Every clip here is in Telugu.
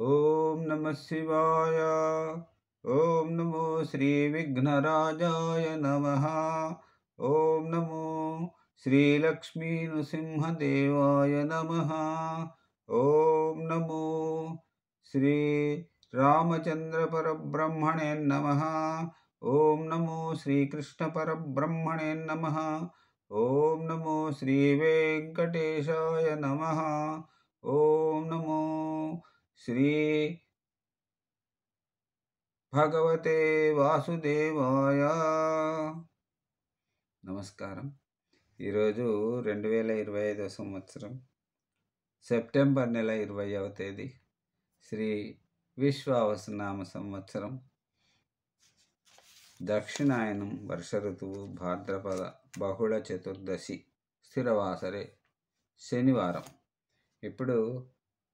ఓం నమః శివాయ. ఓం నమో శ్రీ విఘ్నరాజాయ నమః. ఓం నమో శ్రీ లక్ష్మీ నృసింహదేవాయ నమః. ఓం నమో శ్రీ రామచంద్ర పరబ్రహ్మణే నమః. ఓం నమో శ్రీకృష్ణ పరబ్రహ్మణే నమః. ఓం నమో శ్రీ వెంకటేశాయ నమః. ఓం నమో శ్రీ భగవతే వాసుదేవాయ. నమస్కారం. ఈరోజు 2025 సంవత్సరం సెప్టెంబర్ నెల 20వ తేదీ, శ్రీ విశ్వావసునామ సంవత్సరం, దక్షిణాయనం, వర్ష ఋతువు, భాద్రపద బహుళ చతుర్దశి, స్థిరవాసరే, శనివారం. ఇప్పుడు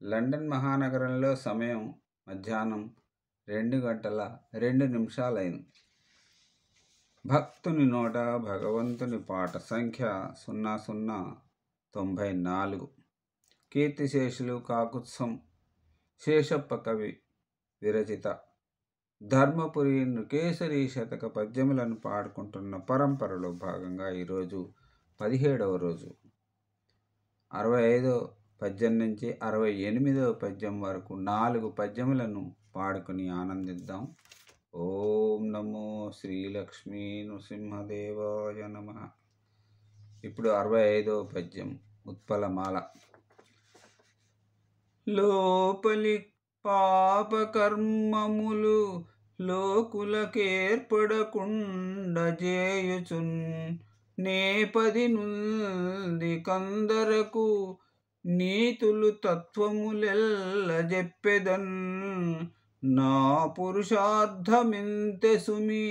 లండన్ మహానగరంలో సమయం మధ్యాహ్నం 2:02 భక్తుని నోట భగవంతుని పాట సంఖ్య 0094. కీర్తిశేషులు కాకుత్సం శేషప్ప కవి విరచిత ధర్మపురి నృకేసరి శతక పద్యములను పాడుకుంటున్న పరంపరలో భాగంగా ఈరోజు 17వ రోజు. 65వ పద్యం నుంచి 68వ పద్యం వరకు 4 పద్యములను పాడుకుని ఆనందిద్దాం. ఓం నమో శ్రీలక్ష్మీ నృసింహదేవాయ నమః. ఇప్పుడు 65వ పద్యం, ఉత్పలమాల. లోపలి పాపకర్మములు లోకులకేర్పడకుండజేయుచున్ నేపది నుంది కందరకు నీతులు తత్వములెల్ల చెప్పెదన్. నా పురుషార్థమింతె సుమి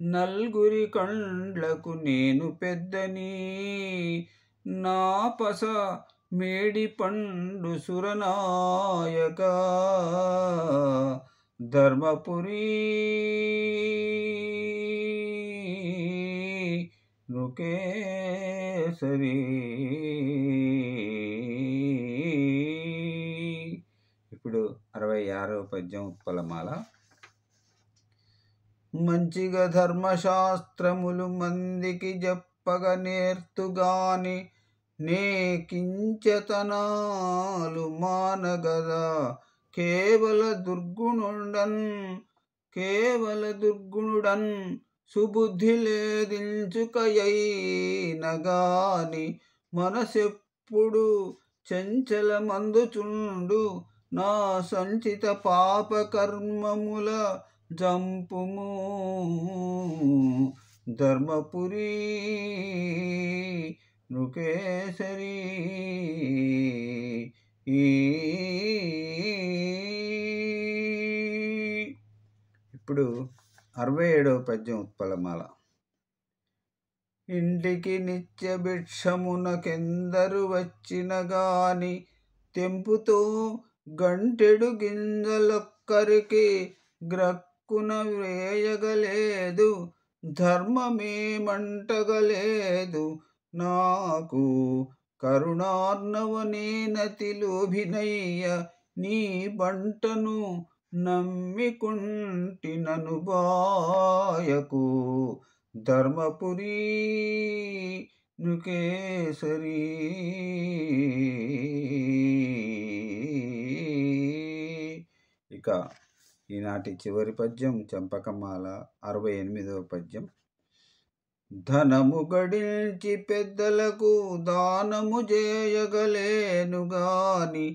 నల్గురి కండ్లకు నేను పెద్దని. నా పస మేడి పండు సురనాయక ధర్మపురి నృకేసరి. ఇప్పుడు 66వ పద్యం, ఉత్పలమాల. మంచిగా ధర్మశాస్త్రములు మందికి చెప్పగ నేర్తుగాని నే కించతనాలు మానగదా. కేవల దుర్గుణుడన్ సుబుద్ధి లేదించుకయైనగాని మనసెప్పుడు చంచలమందుచుండు. నా సంచిత పాపకర్మముల జంపుము ధర్మపురి నృకేసరి. ఇప్పుడు 67వ పద్యం, ఉత్పలమాల. ఇంటికి నిత్య భిక్షమునకెందరు వచ్చిన గాని తెంపుతో గంటెడు గింజలొక్కరికి గ్రక్కున వేయగలేదు. ధర్మమేమంటగలేదు నాకు కరుణార్ణవనేనతి లోభినయ్య. నీ బంటను నమ్మికుంటి నను బాయకు ధర్మపురి నృకేసరి. ఇక ఈనాటి చివరి పద్యం, చంపకమాల, 68వ పద్యం. ధనము గడించి పెద్దలకు దానము చేయగలేను గాని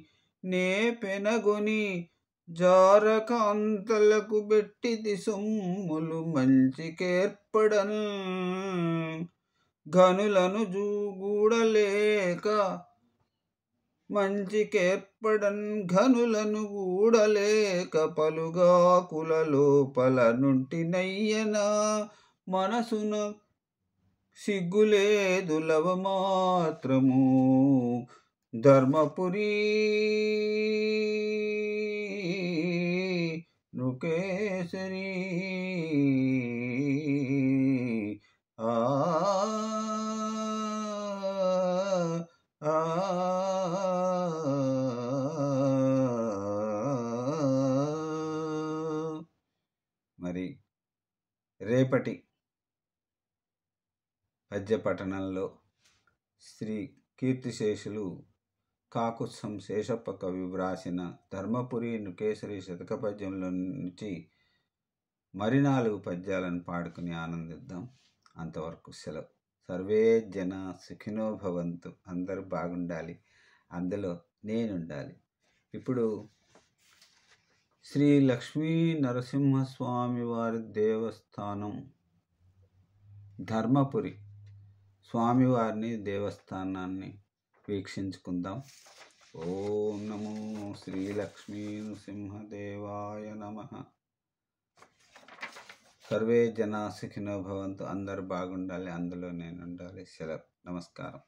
నే పెనగొని జారకాంతలకు బెట్టిది సొమ్ములు మంచికేర్పడన్. ఘనులను గూడలేక ఘనులను గూడలేక పలుగాకుల లోపల నుంటినయ్యన. మనసున సిగ్గులేదు లవమాత్రము ధర్మపురి నృకేసరి. ఆ రేపటి పద్య పఠనంలో శ్రీ కీర్తిశేషులు కాకుత్సం శేషప్ప కవి వ్రాసిన ధర్మపురి నృకేసరి శతక పద్యంలో నుంచి మరి 4 పద్యాలను పాడుకుని ఆనందిద్దాం. అంతవరకు సెలవు. సర్వే జన సుఖినో భవంతు. అందరూ బాగుండాలి, అందులో నేనుండాలి. ఇప్పుడు శ్రీ లక్ష్మీ నరసింహస్వామి వారి దేవస్థానం ధర్మపురి స్వామివారిని దేవస్థానాన్ని వీక్షించుకుందాం. ఓం నమో శ్రీ లక్ష్మీ నృసింహదేవాయ నమః. సర్వే జనా సుఖినో భవంతు. అందరూ బాగుండాలి, అందులో నేను ఉండాలి. సెలవు. నమస్కారం.